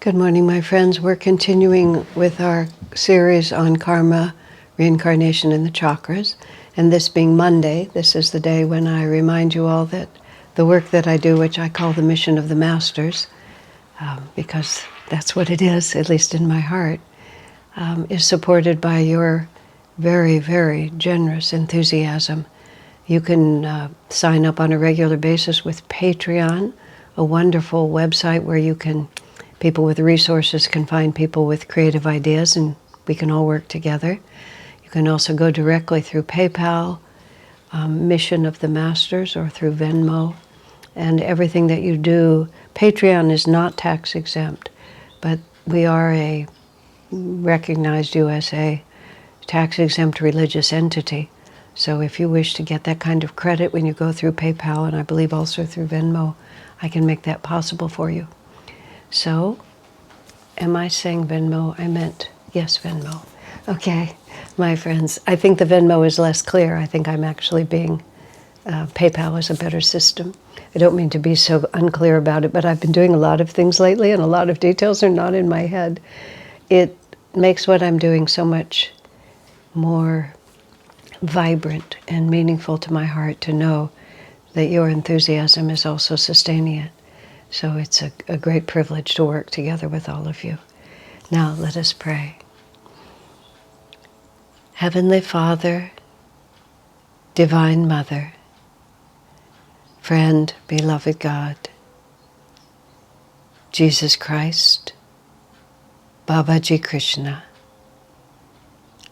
Good morning, my friends. We're continuing with our series on karma, reincarnation, and the chakras. And this being Monday, this is the day when I remind you all that the work that I do, which I call the mission of the masters, because that's what it is, at least in my heart, is supported by your very, very generous enthusiasm. You can sign up on a regular basis with Patreon, a wonderful website where you can people with resources can find people with creative ideas, and we can all work together. You can also go directly through PayPal, Mission of the Masters, or through Venmo. And everything that you do, Patreon is not tax exempt, but we are a recognized USA tax exempt religious entity. So if you wish to get that kind of credit when you go through PayPal, and I believe also through Venmo, I can make that possible for you. So, am I saying Venmo? I meant, yes, Venmo. Okay, my friends, I think the Venmo is less clear. I think I'm actually being, PayPal is a better system. I don't mean to be so unclear about it, but I've been doing a lot of things lately and a lot of details are not in my head. It makes what I'm doing so much more vibrant and meaningful to my heart to know that your enthusiasm is also sustaining it. So it's a great privilege to work together with all of you. Now let us pray. Heavenly Father, Divine Mother, friend, beloved God, Jesus Christ, Babaji Krishna,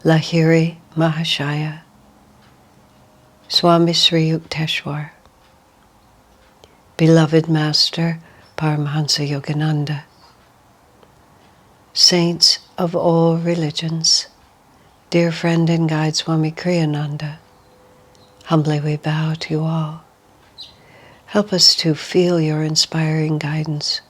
Lahiri Mahashaya, Swami Sri Yukteswar, beloved Master Paramahansa Yogananda, saints of all religions, dear friend and guide Swami Kriyananda, humbly we bow to you all. Help us to feel your inspiring guidance,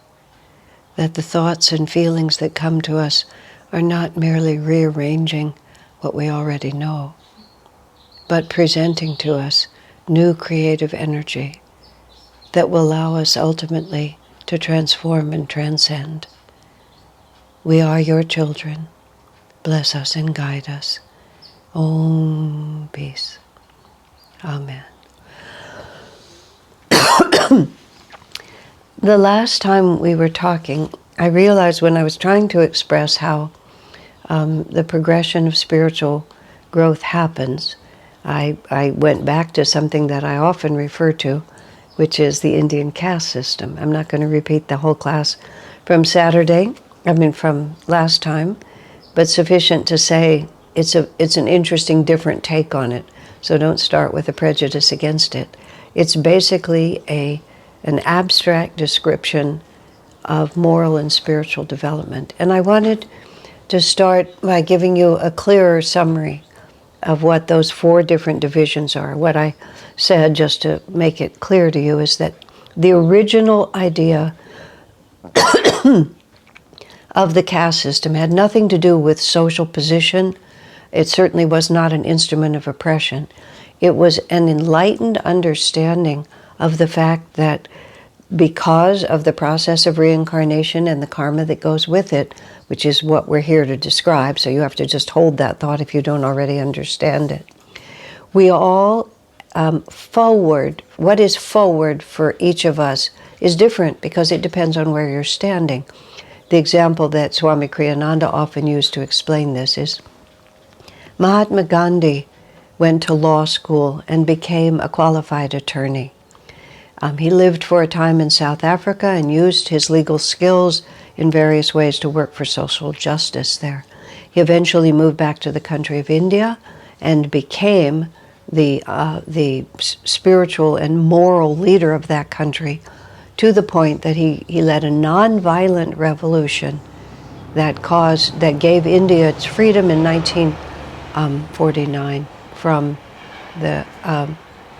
that the thoughts and feelings that come to us are not merely rearranging what we already know, but presenting to us new creative energy that will allow us ultimately to transform and transcend. We are your children. Bless us and guide us. Om peace. Amen. The last time we were talking, I realized when I was trying to express how the progression of spiritual growth happens, I went back to something that I often refer to, which is the Indian caste system. I'm not going to repeat the whole class from from last time, but sufficient to say it's an interesting, different take on it. So don't start with a prejudice against it. It's basically an abstract description of moral and spiritual development. And I wanted to start by giving you a clearer summary of what those four different divisions are. What I said, just to make it clear to you, is that the original idea of the caste system had nothing to do with social position. It certainly was not an instrument of oppression. It was an enlightened understanding of the fact that because of the process of reincarnation and the karma that goes with it, which is what we're here to describe, so you have to just hold that thought if you don't already understand it. We all forward, what is forward for each of us is different because it depends on where you're standing. The example that Swami Kriyananda often used to explain this is Mahatma Gandhi went to law school and became a qualified attorney. He lived for a time in South Africa and used his legal skills in various ways to work for social justice there. He eventually moved back to the country of India and became the spiritual and moral leader of that country, to the point that he led a non-violent revolution that gave India its freedom in 1949 from the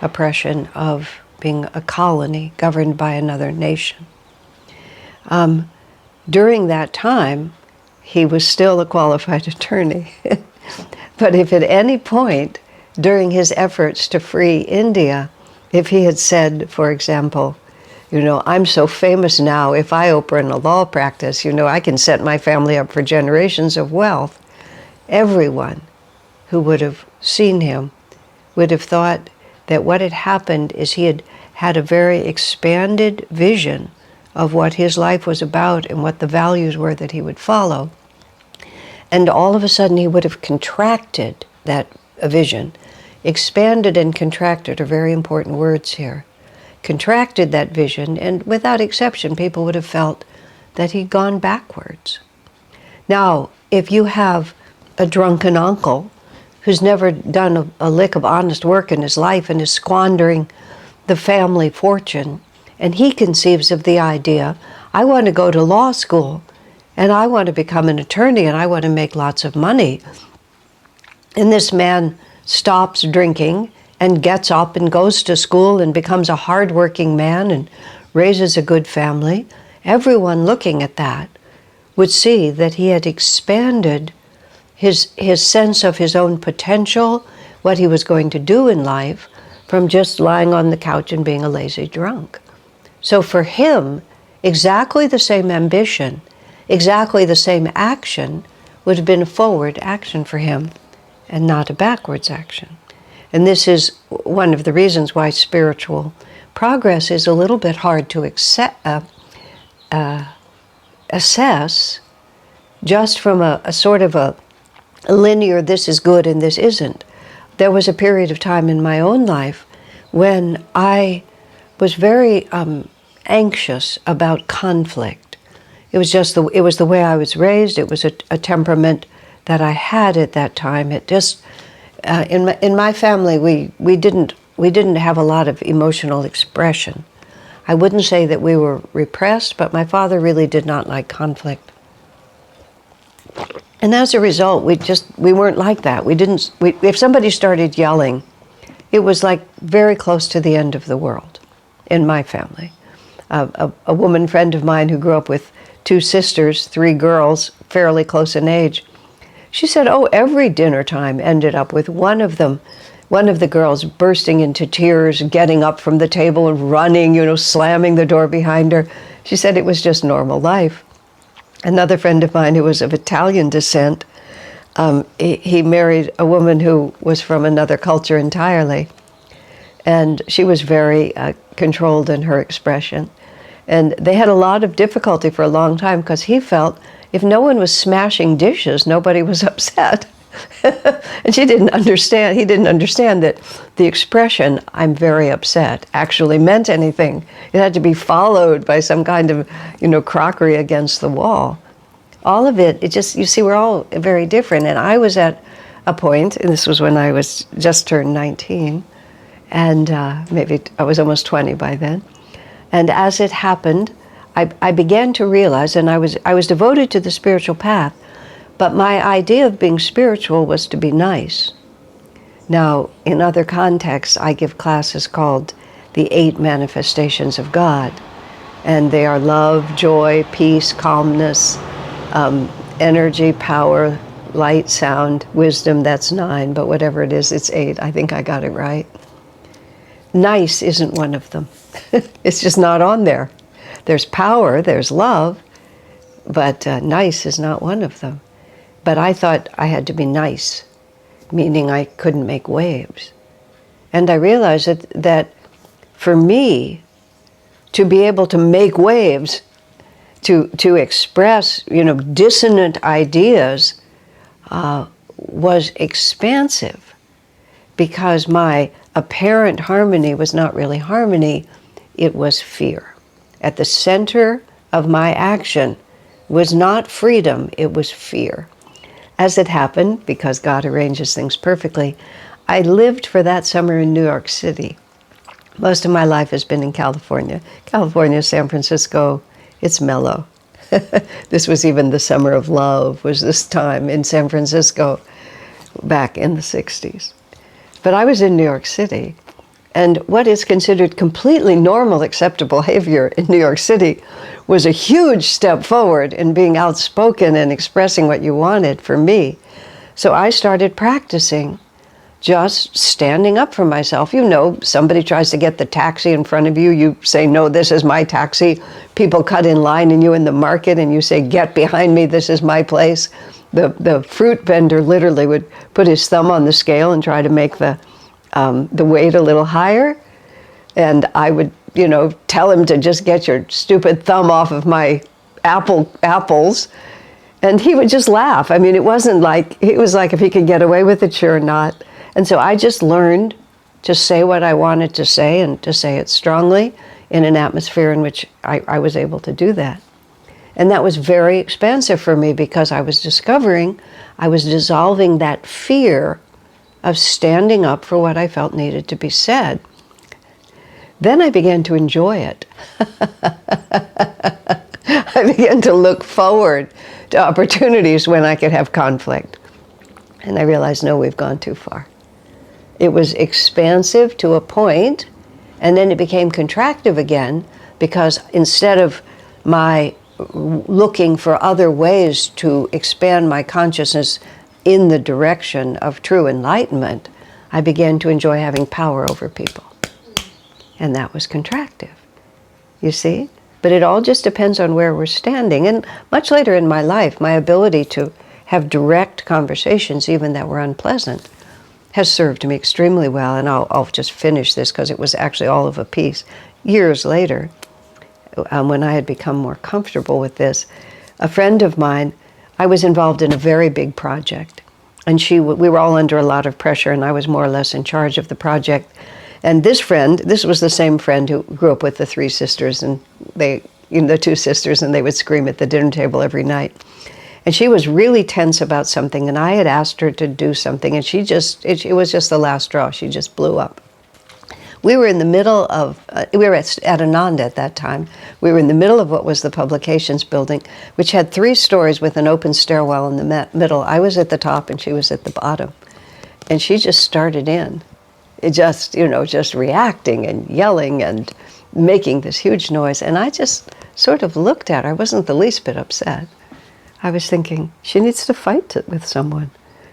oppression of being a colony governed by another nation. During that time, he was still a qualified attorney. But if at any point during his efforts to free India, if he had said, for example, I'm so famous now, if I open a law practice, I can set my family up for generations of wealth. Everyone who would have seen him would have thought that what had happened is he had had a very expanded vision of what his life was about and what the values were that he would follow. And all of a sudden he would have contracted that vision. Expanded and contracted are very important words here. Contracted that vision, and without exception, people would have felt that he'd gone backwards. Now, if you have a drunken uncle who's never done a lick of honest work in his life and is squandering the family fortune, and he conceives of the idea, I want to go to law school, and I want to become an attorney, and I want to make lots of money. And this man stops drinking and gets up and goes to school and becomes a hardworking man and raises a good family. Everyone looking at that would see that he had expanded his sense of his own potential, what he was going to do in life, from just lying on the couch and being a lazy drunk. So for him, exactly the same ambition, exactly the same action would have been a forward action for him and not a backwards action. And this is one of the reasons why spiritual progress is a little bit hard to assess just from a sort of a linear, this is good and this isn't. There was a period of time in my own life when I was very anxious about conflict. It was the way I was raised. It was a temperament that I had at that time. It just in my family we didn't have a lot of emotional expression. I wouldn't say that we were repressed, but my father really did not like conflict. And as a result, we weren't like that. If somebody started yelling, it was like very close to the end of the world in my family. A woman friend of mine who grew up with 2 sisters, 3 girls, fairly close in age, she said, every dinner time ended up with one of the girls bursting into tears, getting up from the table and running, slamming the door behind her. She said it was just normal life. Another friend of mine who was of Italian descent, he married a woman who was from another culture entirely. And she was very controlled in her expression. And they had a lot of difficulty for a long time because he felt if no one was smashing dishes, nobody was upset. And he didn't understand that the expression, I'm very upset, actually meant anything. It had to be followed by some kind of, crockery against the wall. All of it, you see, we're all very different. And I was at a point, and this was when I was just turned 19, and maybe I was almost 20 by then. And as it happened, I began to realize, and I was devoted to the spiritual path, but my idea of being spiritual was to be nice. Now, in other contexts, I give classes called the 8 manifestations of God, and they are love, joy, peace, calmness, energy, power, light, sound, wisdom. That's 9, but whatever it is, it's 8. I think I got it right. Nice isn't one of them. It's just not on there. There's power, there's love, but nice is not one of them. But I thought I had to be nice, meaning I couldn't make waves. And I realized that for me, to be able to make waves, to express, dissonant ideas, was expansive, because my apparent harmony was not really harmony, it was fear. At the center of my action was not freedom, it was fear. As it happened, because God arranges things perfectly, I lived for that summer in New York City. Most of my life has been in California. California, San Francisco, it's mellow. This was even the summer of love, was this time in San Francisco back in the 60s. But I was in New York City, and what is considered completely normal, acceptable behavior in New York City was a huge step forward in being outspoken and expressing what you wanted for me. So I started practicing just standing up for myself. You know, somebody tries to get the taxi in front of you, you say, no, this is my taxi. People cut in line and you in the market and you say, get behind me, this is my place. The fruit vendor literally would put his thumb on the scale and try to make the weight a little higher. And I would, you know, tell him to just get your stupid thumb off of my apples. And he would just laugh. I mean, it was like if he could get away with it, sure or not. And so I just learned to say what I wanted to say and to say it strongly in an atmosphere in which I was able to do that. And that was very expansive for me because I was discovering, I was dissolving that fear of standing up for what I felt needed to be said. Then I began to enjoy it. I began to look forward to opportunities when I could have conflict. And I realized, no, we've gone too far. It was expansive to a point, and then it became contractive again, because instead of my looking for other ways to expand my consciousness in the direction of true enlightenment, I began to enjoy having power over people. And that was contractive, you see? But it all just depends on where we're standing. And much later in my life, my ability to have direct conversations, even that were unpleasant, has served me extremely well. And I'll just finish this because it was actually all of a piece. Years later, when I had become more comfortable with this, a friend of mine, I was involved in a very big project. And we were all under a lot of pressure, and I was more or less in charge of the project. And this friend, this was the same friend who grew up with the three sisters, and the two sisters, and they would scream at the dinner table every night. And she was really tense about something, and I had asked her to do something, and it was just the last straw. She just blew up. We were in the middle of, we were at Ananda at that time. We were in the middle of what was the publications building, which had 3 stories with an open stairwell in the middle. I was at the top and she was at the bottom. And she just started in. It just, just reacting and yelling and making this huge noise. And I just sort of looked at her. I wasn't the least bit upset. I was thinking, she needs to fight with someone.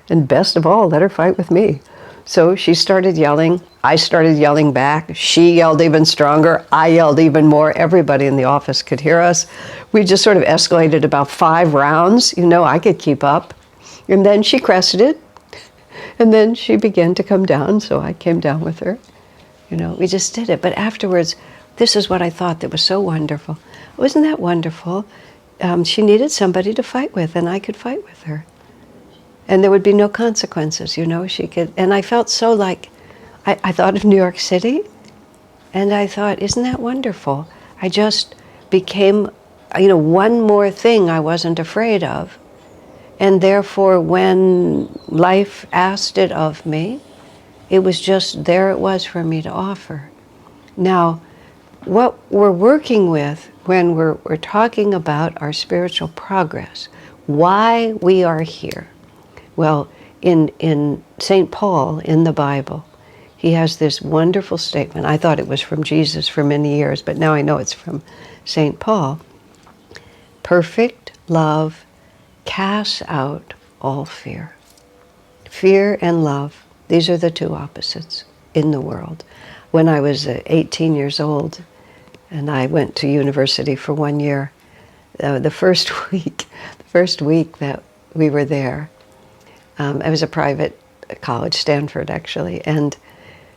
And best of all, let her fight with me. So she started yelling. I started yelling back. She yelled even stronger. I yelled even more. Everybody in the office could hear us. We just sort of escalated about 5 rounds. I could keep up. And then she crested. And then she began to come down, so I came down with her. We just did it. But afterwards, this is what I thought that was so wonderful. Wasn't that wonderful? She needed somebody to fight with, and I could fight with her. And there would be no consequences, she could. And I felt so like, I thought of New York City, and I thought, isn't that wonderful? I just became, one more thing I wasn't afraid of. And therefore, when life asked it of me, it was just, there it was for me to offer. Now, what we're working with when we're talking about our spiritual progress, why we are here. Well, in St. Paul, in the Bible, he has this wonderful statement. I thought it was from Jesus for many years, but now I know it's from St. Paul. Perfect love casts out all fear. Fear and love, these are the 2 opposites in the world. When I was 18 years old, and I went to university for 1 year, the first week that we were there, it was a private college, Stanford actually, and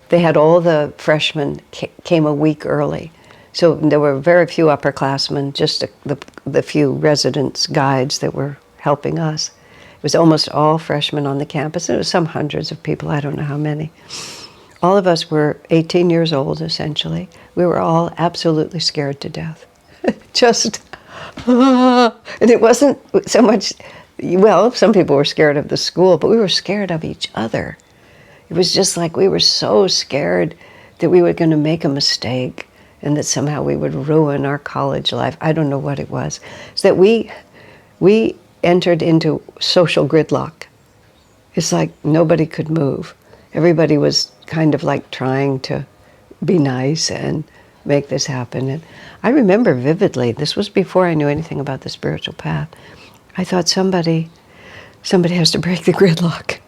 they had all the freshmen came a week early. So there were very few upperclassmen, just the few residence guides that were helping us. It was almost all freshmen on the campus, and it was some hundreds of people, I don't know how many. All of us were 18 years old, essentially. We were all absolutely scared to death. Just, and it wasn't so much, well, some people were scared of the school, but we were scared of each other. It was just like we were so scared that we were going to make a mistake and that somehow we would ruin our college life. I don't know what it was. It's that we entered into social gridlock. It's like nobody could move. Everybody was kind of like trying to be nice and make this happen. And I remember vividly, this was before I knew anything about the spiritual path, I thought somebody has to break the gridlock.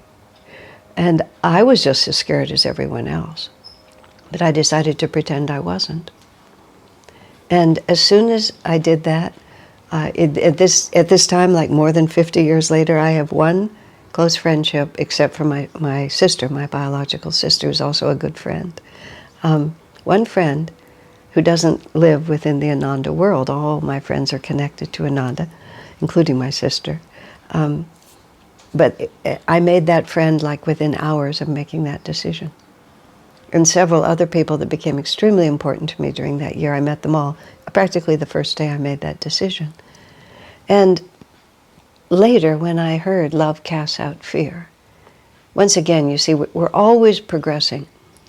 And I was just as scared as everyone else. But I decided to pretend I wasn't. And as soon as I did that, at this time, like more than 50 years later, I have one close friendship, except for my sister, my biological sister, who's also a good friend. One friend who doesn't live within the Ananda world. All my friends are connected to Ananda, including my sister. But I made that friend like within hours of making that decision. And several other people that became extremely important to me during that year, I met them all practically the first day I made that decision. And later, when I heard love casts out fear, once again, you see, we're always progressing.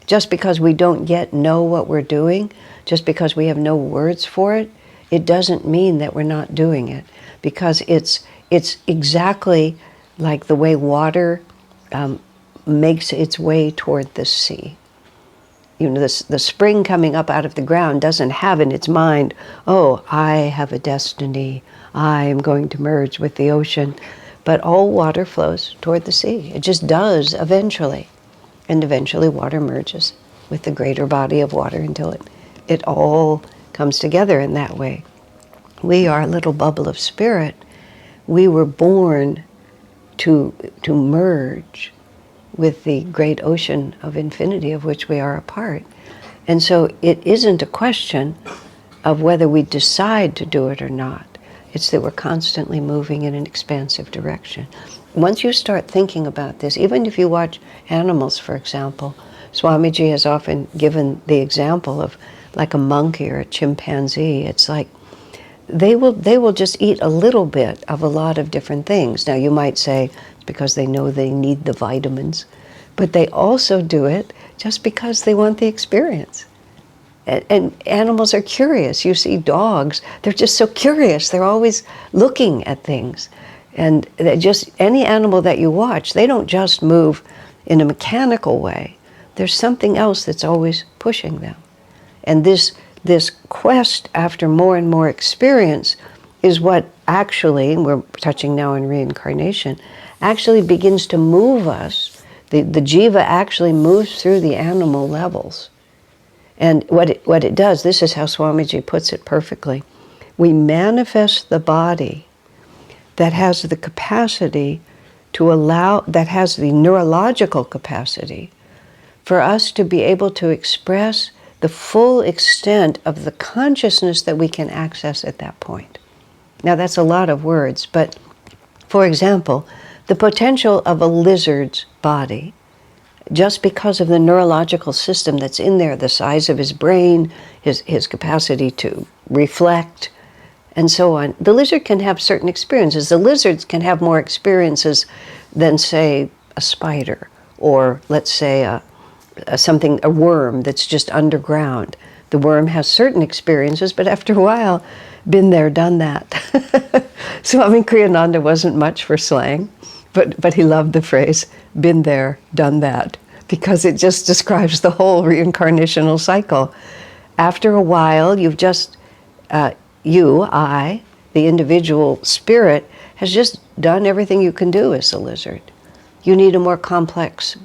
Just because we don't yet know what we're doing, just because we have no words for it, it doesn't mean that we're not doing it. Because it's exactly like the way water makes its way toward the sea. You know, the spring coming up out of the ground doesn't have in its mind, oh, I have a destiny, I am going to merge with the ocean. But all water flows toward the sea. It just does eventually. And eventually water merges with the greater body of water until it all comes together in that way. We are a little bubble of spirit. We were born to merge with the great ocean of infinity of which we are a part. And so it isn't a question of whether we decide to do it or not. It's that we're constantly moving in an expansive direction. Once you start thinking about this, even if you watch animals, for example, Swamiji has often given the example of like a monkey or a chimpanzee. It's like they will just eat a little bit of a lot of different things. Now you might say it's because they know they need the vitamins, but they also do it just because they want the experience. And animals are curious. You see dogs, they're just so curious. They're always looking at things. And just any animal that you watch, they don't just move in a mechanical way. There's something else that's always pushing them. And this quest after more and more experience is what actually, we're touching now on reincarnation, actually begins to move us. The jiva actually moves through the animal levels. And what it does, this is how Swamiji puts it perfectly. We manifest the body that has the capacity to allow, that has the neurological capacity for us to be able to express the full extent of the consciousness that we can access at that point. Now that's a lot of words, but for example, the potential of a lizard's body, just because of the neurological system that's in there, the size of his brain, his capacity to reflect, and so on. The lizard can have certain experiences. The lizards can have more experiences than, say, a spider, or let's say a worm that's just underground. The worm has certain experiences, but after a while, been there, done that. Swami Kriyananda wasn't much for slang, but he loved the phrase, been there, done that, because it just describes the whole reincarnational cycle. After a while, you've just, I, the individual spirit, has just done everything you can do as a lizard. You need a more complex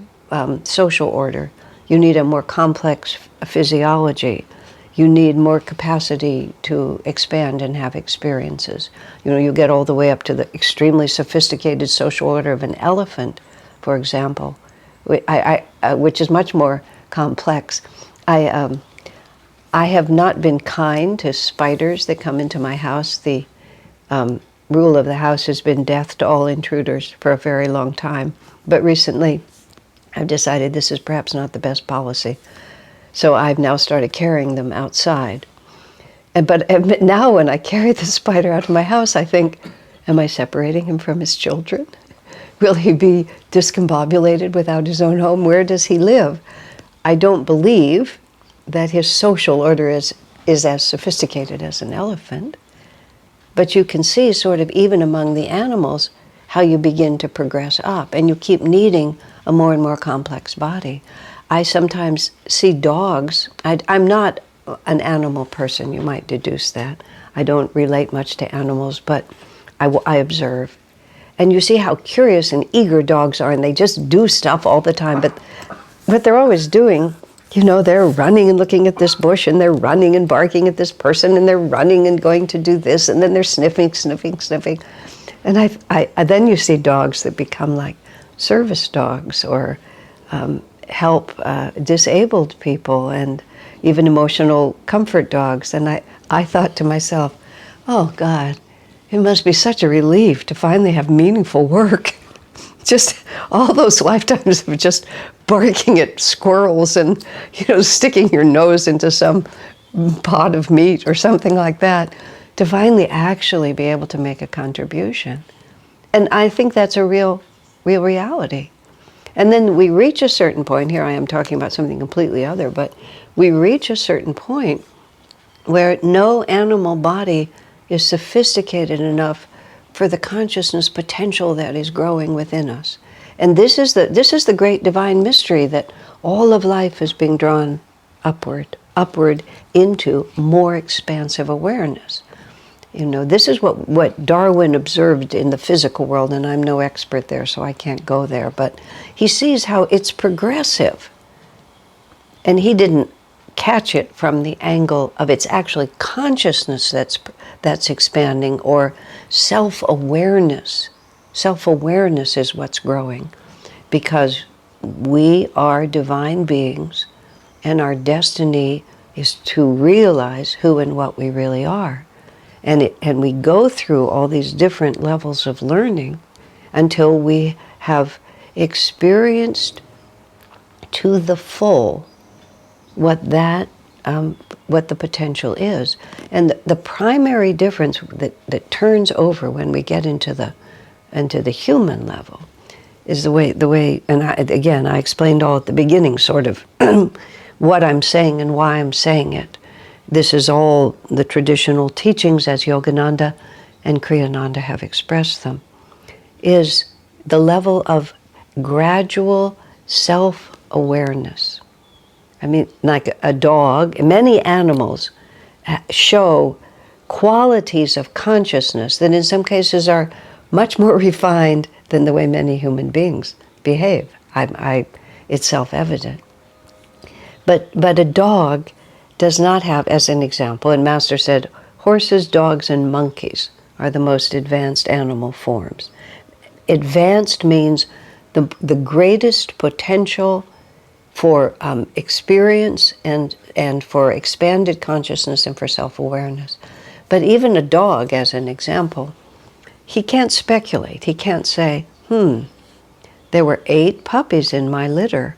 social order. You need a more complex physiology. You need more capacity to expand and have experiences. You know, you get all the way up to the extremely sophisticated social order of an elephant, for example, which is much more complex. I have not been kind to spiders that come into my house. The rule of the house has been death to all intruders for a very long time. But recently, I've decided this is perhaps not the best policy. So I've now started carrying them outside. But now when I carry the spider out of my house, I think, am I separating him from his children? Will he be discombobulated without his own home? Where does he live? I don't believe that his social order is as sophisticated as an elephant. But you can see sort of even among the animals how you begin to progress up, and you keep needing a more and more complex body. I sometimes see dogs. I'm not an animal person, you might deduce that. I don't relate much to animals, but I observe. And you see how curious and eager dogs are, and they just do stuff all the time. But what they're always doing, you know, they're running and looking at this bush, and they're running and barking at this person, and they're running and going to do this, and then they're sniffing. And then you see dogs that become like service dogs, or help disabled people, and even emotional comfort dogs. And I thought to myself, oh God, it must be such a relief to finally have meaningful work. Just all those lifetimes of just barking at squirrels and, you know, sticking your nose into some pot of meat or something like that, to finally actually be able to make a contribution. And I think that's a real reality. And then we reach a certain point, here I am talking about something completely other, but we reach a certain point where no animal body is sophisticated enough for the consciousness potential that is growing within us. And this is the great divine mystery, that all of life is being drawn upward into more expansive awareness. You know, this is what Darwin observed in the physical world, and I'm no expert there, so I can't go there, but he sees how it's progressive. And he didn't catch it from the angle of it's actually consciousness that's expanding, or self-awareness. Self-awareness is what's growing, because we are divine beings, and our destiny is to realize who and what we really are. And we go through all these different levels of learning until we have experienced to the full what the potential is. And the primary difference that turns over when we get into the human level is the way, and I explained all at the beginning, sort of what I'm saying and why I'm saying it. This is all the traditional teachings as Yogananda and Kriyananda have expressed them, is the level of gradual self-awareness. I mean, like a dog, many animals show qualities of consciousness that in some cases are much more refined than the way many human beings behave. It's self-evident. But a dog does not have, as an example, and Master said, horses, dogs, and monkeys are the most advanced animal forms. Advanced means the greatest potential for experience and for expanded consciousness and for self-awareness. But even a dog, as an example, he can't speculate. He can't say, there were 8 puppies in my litter,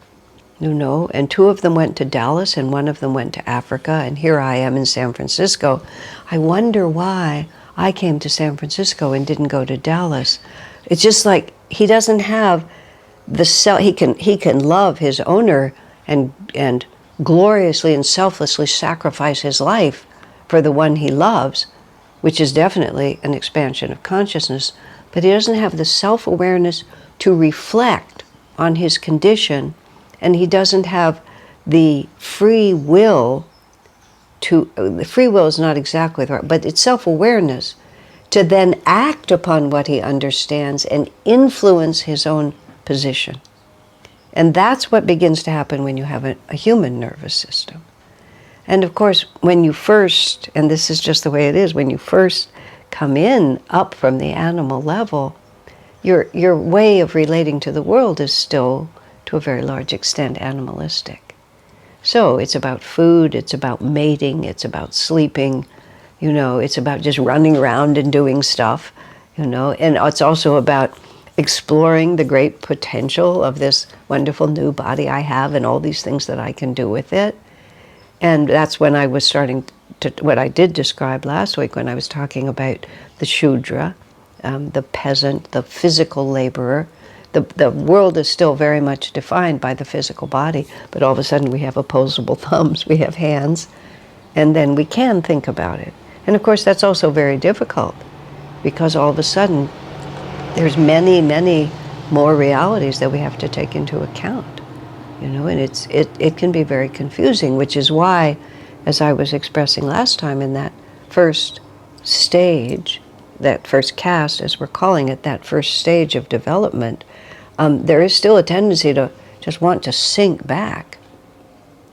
you know, and 2 of them went to Dallas and 1 of them went to Africa, and here I am in San Francisco. I wonder why I came to San Francisco and didn't go to Dallas. It's just like he doesn't have the self. He can love his owner and gloriously and selflessly sacrifice his life for the one he loves, which is definitely an expansion of consciousness, but he doesn't have the self-awareness to reflect on his condition, and he doesn't have the free will the free will is not exactly the right, but it's self-awareness to then act upon what he understands and influence his own position. And that's what begins to happen when you have a human nervous system. And of course, when you first, and this is just the way it is, when you first come in up from the animal level, your way of relating to the world is still, to a very large extent, animalistic. So it's about food, it's about mating, it's about sleeping, you know, it's about just running around and doing stuff, you know, and it's also about exploring the great potential of this wonderful new body I have and all these things that I can do with it. And that's when I was starting to, what I did describe last week when I was talking about the Shudra, the peasant, the physical laborer. The world is still very much defined by the physical body, but all of a sudden we have opposable thumbs, we have hands, and then we can think about it. And of course that's also very difficult, because all of a sudden there's many, many more realities that we have to take into account, you know, and it can be very confusing, which is why, as I was expressing last time, in that first stage, that first caste, as we're calling it, that first stage of development, there is still a tendency to just want to sink back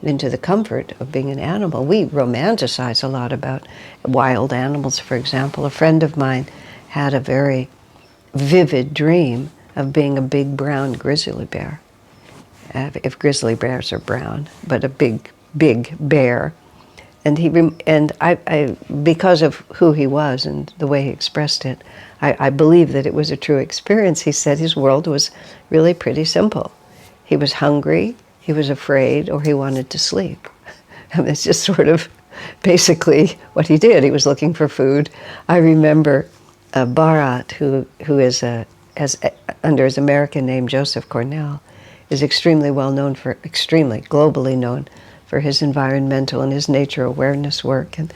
into the comfort of being an animal. We romanticize a lot about wild animals, for example. A friend of mine had a very vivid dream of being a big brown grizzly bear. If grizzly bears are brown, but a big bear. And I because of who he was and the way he expressed it, I believe that it was a true experience. He said his world was really pretty simple. He was hungry, he was afraid, or he wanted to sleep. And it's just sort of basically what he did. He was looking for food. I remember Bharat, who is under his American name Joseph Cornell, is extremely well known extremely globally known for his environmental and his nature awareness work. And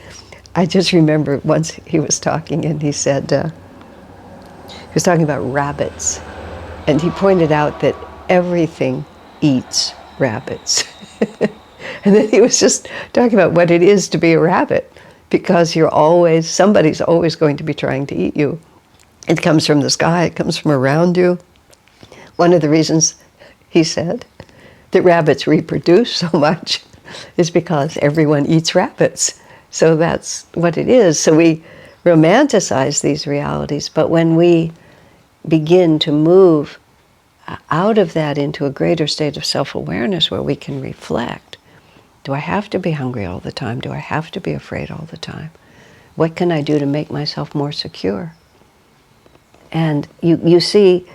I just remember once he was talking, and he said, he was talking about rabbits, and he pointed out that everything eats rabbits. And then he was just talking about what it is to be a rabbit, because somebody's always going to be trying to eat you. It comes from the sky, it comes from around you. One of the reasons, he said, that rabbits reproduce so much is because everyone eats rabbits. So that's what it is. So we romanticize these realities, but when we begin to move out of that into a greater state of self-awareness where we can reflect, do I have to be hungry all the time? Do I have to be afraid all the time? What can I do to make myself more secure? And you see,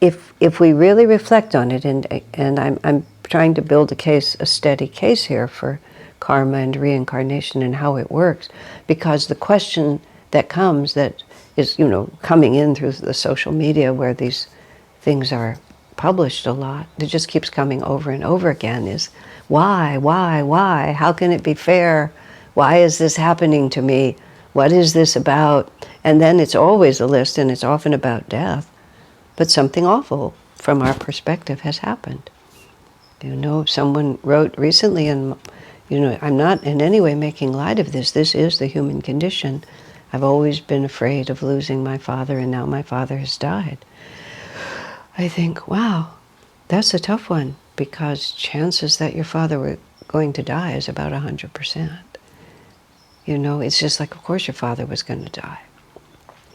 if we really reflect on it, and I'm trying to build a steady case here for karma and reincarnation and how it works, because the question that comes, that is, coming in through the social media where these things are published a lot, it just keeps coming over and over again, is why? How can it be fair? Why is this happening to me? What is this about? And then it's always a list, and it's often about death. But something awful from our perspective has happened. Someone wrote recently, and I'm not in any way making light of this. This is the human condition. I've always been afraid of losing my father, and now my father has died. I think, wow, that's a tough one, because chances that your father were going to die is about 100%. It's just like, of course your father was going to die.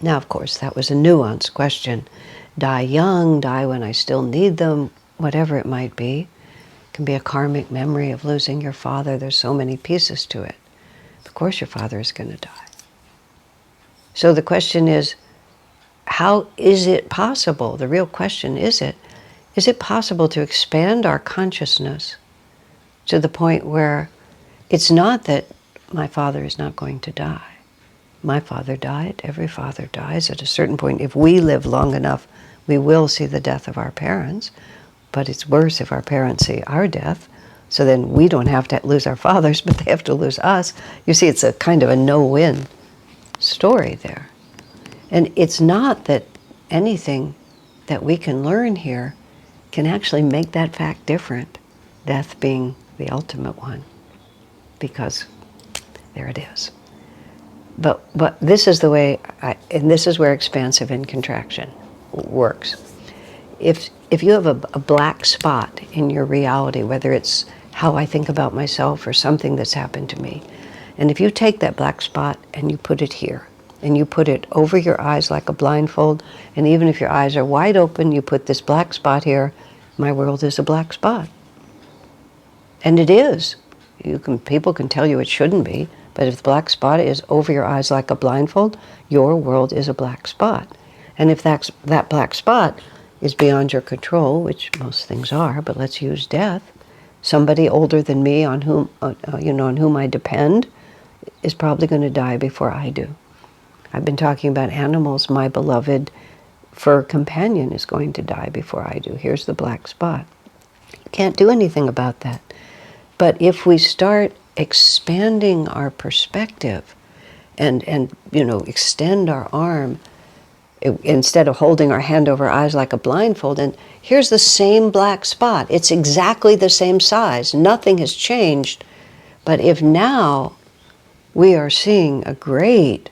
Now, of course, that was a nuanced question. Die young, die when I still need them, whatever it might be. It can be a karmic memory of losing your father. There's so many pieces to it. Of course your father is going to die. So the question is, how is it possible? The real question is it possible to expand our consciousness to the point where it's not that my father is not going to die. My father died. Every father dies at a certain point. If we live long enough, we will see the death of our parents. But it's worse if our parents see our death. So then we don't have to lose our fathers, but they have to lose us. You see, it's a kind of a no-win story there. And it's not that anything that we can learn here can actually make that fact different, death being the ultimate one, because there it is. But this is the way, and this is where expansive and contraction works. If you have a black spot in your reality, whether it's how I think about myself or something that's happened to me, and if you take that black spot and you put it here, and you put it over your eyes like a blindfold, and even if your eyes are wide open, you put this black spot here, my world is a black spot. And it is. People can tell you it shouldn't be, but if the black spot is over your eyes like a blindfold, your world is a black spot. And if that black spot is beyond your control, which most things are, but let's use death, somebody older than me on whom I depend is probably going to die before I do. I've been talking about animals. My beloved fur companion is going to die before I do. Here's the black spot. You can't do anything about that. But if we start expanding our perspective and extend our arm, instead of holding our hand over our eyes like a blindfold, and here's the same black spot. It's exactly the same size. Nothing has changed. But if now we are seeing a great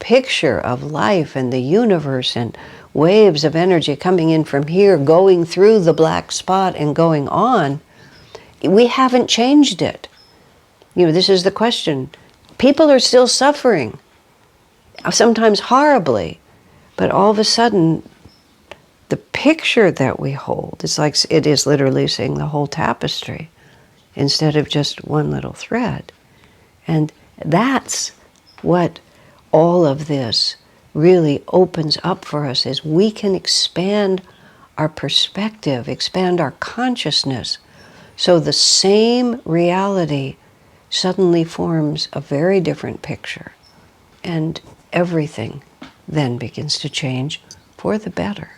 picture of life and the universe and waves of energy coming in from here, going through the black spot and going on, we haven't changed it. You know, this is the question. People are still suffering, sometimes horribly, but all of a sudden, the picture that we hold is like it is literally seeing the whole tapestry instead of just one little thread. And that's what all of this really opens up for us, is we can expand our perspective, expand our consciousness, so the same reality suddenly forms a very different picture. And everything then begins to change for the better.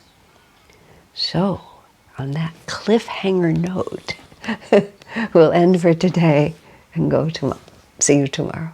So, on that cliffhanger note, we'll end for today and see you tomorrow.